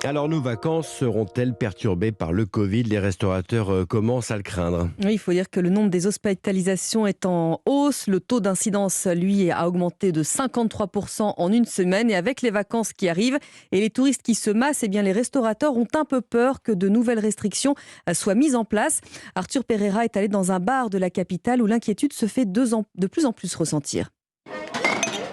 Alors nos vacances seront-elles perturbées par le Covid? Les restaurateurs commencent à le craindre. Oui, il faut dire que le nombre des hospitalisations est en hausse. Le taux d'incidence, lui, a augmenté de 53% en une semaine. Et avec les vacances qui arrivent et les touristes qui se massent, eh bien, les restaurateurs ont un peu peur que de nouvelles restrictions soient mises en place. Arthur Pereira est allé dans un bar de la capitale où l'inquiétude se fait de plus en plus ressentir.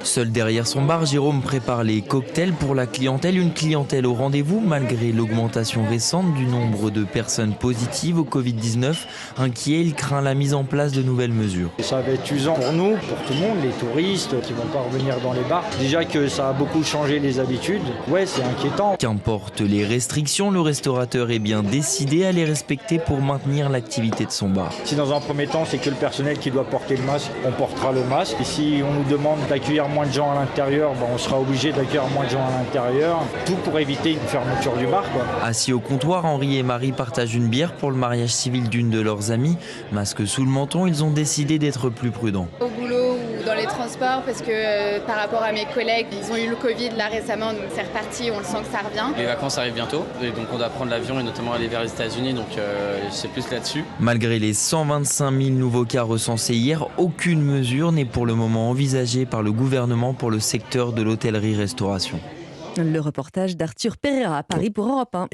Seul derrière son bar, Jérôme prépare les cocktails pour la clientèle. Une clientèle au rendez-vous malgré l'augmentation récente du nombre de personnes positives au Covid-19. Inquiet, il craint la mise en place de nouvelles mesures. Ça va être usant pour nous, pour tout le monde, les touristes qui vont pas revenir dans les bars. Déjà que ça a beaucoup changé les habitudes. Ouais, c'est inquiétant. Qu'importe les restrictions, le restaurateur est bien décidé à les respecter pour maintenir l'activité de son bar. Si dans un premier temps, c'est que le personnel qui doit porter le masque, on portera le masque. Et si on nous demande d'accueillir moins de gens à l'intérieur, on sera obligé d'accueillir moins de gens à l'intérieur. Tout pour éviter une fermeture du bar, quoi. Assis au comptoir, Henri et Marie partagent une bière pour le mariage civil d'une de leurs amies. Masque sous le menton, ils ont décidé d'être plus prudents. Au boulot ou dans les transports, parce que par rapport à mes collègues, ils ont eu le Covid là récemment, donc c'est reparti, on le sent que ça revient. Les vacances arrivent bientôt, et donc on doit prendre l'avion et notamment aller vers les États-Unis, donc c'est plus là-dessus. Malgré les 125 000 nouveaux cas recensés hier, aucune mesure n'est pour le moment envisagée par le gouvernement pour le secteur de l'hôtellerie-restauration. Le reportage d'Arthur Pereira à Paris pour Europe 1.